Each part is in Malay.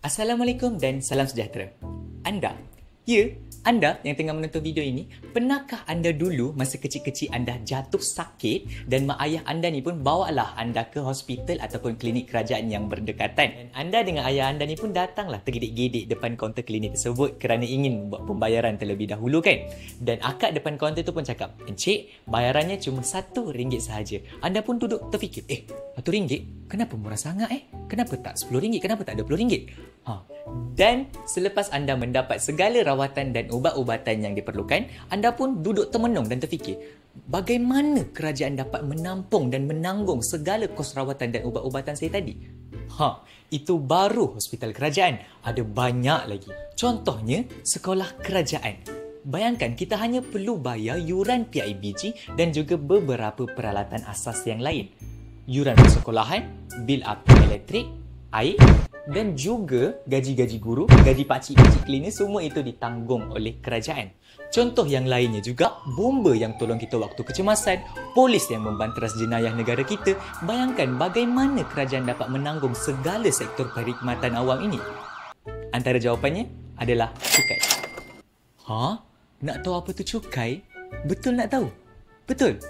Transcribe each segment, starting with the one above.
Assalamualaikum dan salam sejahtera. Anda, ya, anda yang tengah menonton video ini, pernahkah anda dulu masa kecil-kecil anda jatuh sakit dan mak ayah anda ni pun bawalah anda ke hospital ataupun klinik kerajaan yang berdekatan. Dan anda dengan ayah anda ni pun datanglah tergedik-gedik depan kaunter klinik tersebut kerana ingin buat pembayaran terlebih dahulu kan. Dan akak depan kaunter tu pun cakap, "Encik, bayarannya cuma RM1 sahaja." Anda pun duduk terfikir, RM1? Kenapa murah sangat Kenapa tak RM10? Kenapa tak RM20? Dan selepas anda mendapat segala rawatan dan ubat-ubatan yang diperlukan, anda pun duduk termenung dan terfikir, bagaimana kerajaan dapat menampung dan menanggung segala kos rawatan dan ubat-ubatan saya tadi? Itu baru hospital kerajaan. Ada banyak lagi. Contohnya, sekolah kerajaan. Bayangkan kita hanya perlu bayar yuran PIBG dan juga beberapa peralatan asas yang lain. Yuran persekolahan, bil api elektrik, air dan juga gaji-gaji guru, gaji pakcik-pakcik cleaner, semua itu ditanggung oleh kerajaan. Contoh yang lainnya juga, bomba yang tolong kita waktu kecemasan, polis yang membanteras jenayah negara kita. Bayangkan bagaimana kerajaan dapat menanggung segala sektor perkhidmatan awam ini. Antara jawapannya adalah cukai. Nak tahu apa tu cukai? Betul nak tahu? Betul?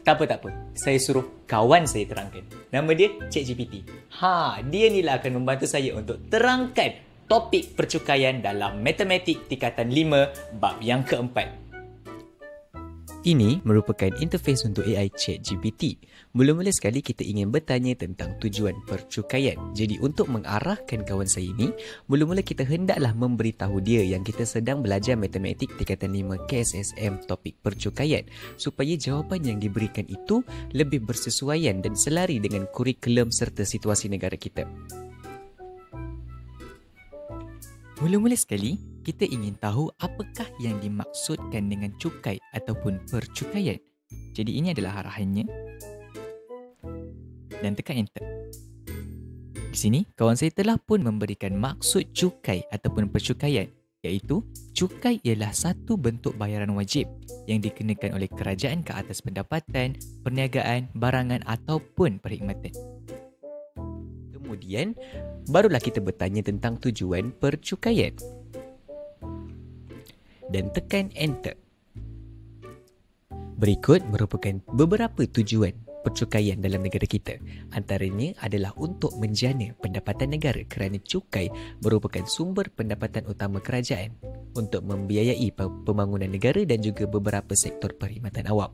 Tak apa. Saya suruh kawan saya terangkan. Nama dia ChatGPT. Dia ni lah akan membantu saya untuk terangkan topik percukaian dalam Matematik Tingkatan 5 bab yang keempat. Ini merupakan interface untuk AI ChatGPT. Mula-mula sekali kita ingin bertanya tentang tujuan percukaian. Jadi untuk mengarahkan kawan saya ini, mula-mula kita hendaklah memberitahu dia yang kita sedang belajar Matematik Tingkatan 5 KSSM topik percukaian, supaya jawapan yang diberikan itu lebih bersesuaian dan selari dengan kurikulum serta situasi negara kita. Mula-mula sekali, kita ingin tahu apakah yang dimaksudkan dengan cukai ataupun percukaian. Jadi ini adalah arahannya. Dan tekan enter. Di sini, kawan saya telah pun memberikan maksud cukai ataupun percukaian, iaitu cukai ialah satu bentuk bayaran wajib yang dikenakan oleh kerajaan ke atas pendapatan, perniagaan, barangan ataupun perkhidmatan. Kemudian, barulah kita bertanya tentang tujuan percukaian. Dan tekan enter. Berikut merupakan beberapa tujuan percukaian dalam negara kita. Antaranya adalah untuk menjana pendapatan negara kerana cukai merupakan sumber pendapatan utama kerajaan untuk membiayai pembangunan negara dan juga beberapa sektor perkhidmatan awam.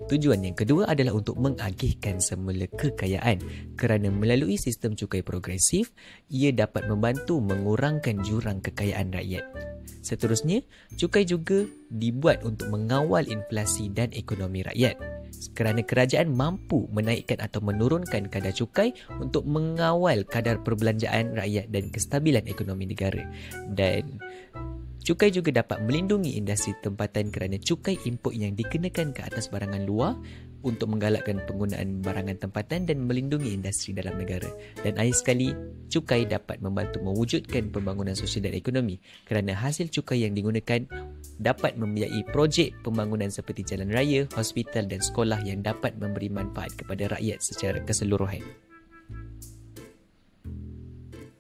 Tujuan yang kedua adalah untuk mengagihkan semula kekayaan kerana melalui sistem cukai progresif, ia dapat membantu mengurangkan jurang kekayaan rakyat. Seterusnya, cukai juga dibuat untuk mengawal inflasi dan ekonomi rakyat kerana kerajaan mampu menaikkan atau menurunkan kadar cukai untuk mengawal kadar perbelanjaan rakyat dan kestabilan ekonomi negara. Dan cukai juga dapat melindungi industri tempatan kerana cukai import yang dikenakan ke atas barangan luar untuk menggalakkan penggunaan barangan tempatan dan melindungi industri dalam negara. Dan akhir sekali, cukai dapat membantu mewujudkan pembangunan sosial dan ekonomi kerana hasil cukai yang digunakan dapat membiayai projek pembangunan seperti jalan raya, hospital dan sekolah yang dapat memberi manfaat kepada rakyat secara keseluruhan.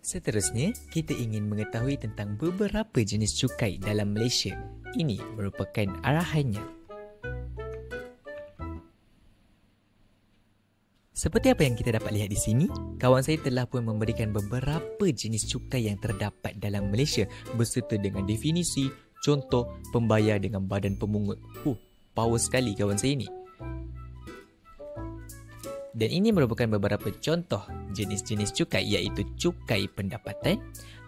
Seterusnya, kita ingin mengetahui tentang beberapa jenis cukai dalam Malaysia. Ini merupakan arahannya. Seperti apa yang kita dapat lihat di sini, kawan saya telah pun memberikan beberapa jenis cukai yang terdapat dalam Malaysia berserta dengan definisi, contoh, pembayar dengan badan pemungut. Power sekali kawan saya ni. Dan ini merupakan beberapa contoh jenis-jenis cukai, iaitu cukai pendapatan,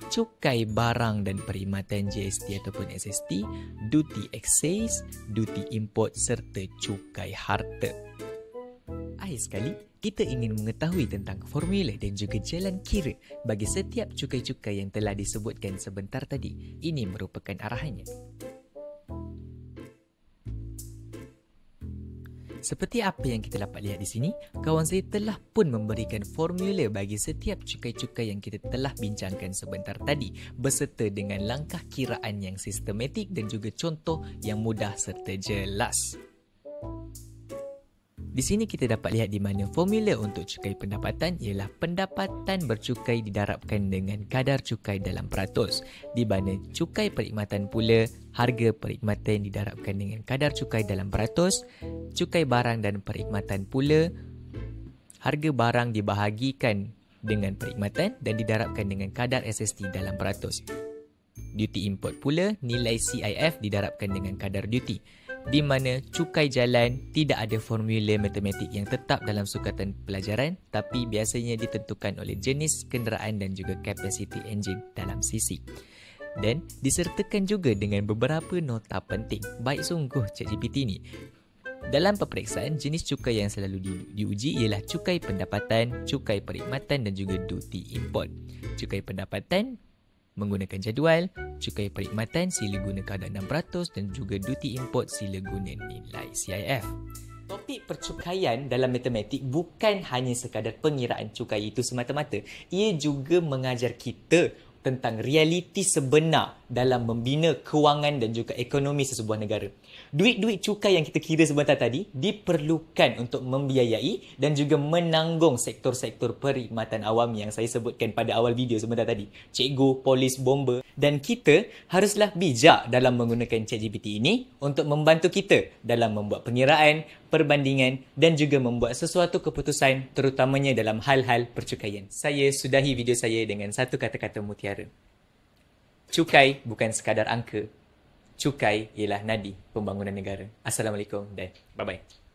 cukai barang dan perkhidmatan GST ataupun SST, duty excise, duty import serta cukai harta. Akhir sekali, kita ingin mengetahui tentang formula dan juga jalan kira bagi setiap cukai-cukai yang telah disebutkan sebentar tadi. Ini merupakan arahannya. Seperti apa yang kita dapat lihat di sini, kawan saya telah pun memberikan formula bagi setiap cukai-cukai yang kita telah bincangkan sebentar tadi berserta dengan langkah kiraan yang sistematik dan juga contoh yang mudah serta jelas. Di sini kita dapat lihat di mana formula untuk cukai pendapatan ialah pendapatan bercukai didarabkan dengan kadar cukai dalam peratus, di mana cukai perkhidmatan pula harga perkhidmatan didarabkan dengan kadar cukai dalam peratus, cukai barang dan perkhidmatan pula harga barang dibahagikan dengan perkhidmatan dan didarabkan dengan kadar SST dalam peratus. Duty import pula nilai CIF didarabkan dengan kadar duty, di mana cukai jalan tidak ada formula matematik yang tetap dalam sukatan pelajaran, tapi biasanya ditentukan oleh jenis kenderaan dan juga capacity engine dalam CC. Dan disertakan juga dengan beberapa nota penting. Baik sungguh ChatGPT ni. Dalam peperiksaan, jenis cukai yang selalu diuji ialah cukai pendapatan, cukai perkhidmatan dan juga duty import. Cukai pendapatan menggunakan jadual, cukai perkhidmatan sila guna kadar 6% dan juga duty import sila guna nilai CIF. Topik percukaian dalam matematik bukan hanya sekadar pengiraan cukai itu semata-mata. Ia juga mengajar kita tentang realiti sebenar dalam membina kewangan dan juga ekonomi sesebuah negara. Duit-duit cukai yang kita kira sebentar tadi diperlukan untuk membiayai dan juga menanggung sektor-sektor perkhidmatan awam yang saya sebutkan pada awal video sebentar tadi. Cikgu, polis, bomba. Dan kita haruslah bijak dalam menggunakan ChatGPT ini untuk membantu kita dalam membuat pengiraan, perbandingan dan juga membuat sesuatu keputusan terutamanya dalam hal-hal percukaian. Saya sudahi video saya dengan satu kata-kata mutiara. Cukai bukan sekadar angka. Cukai ialah nadi pembangunan negara. Assalamualaikum dan bye-bye.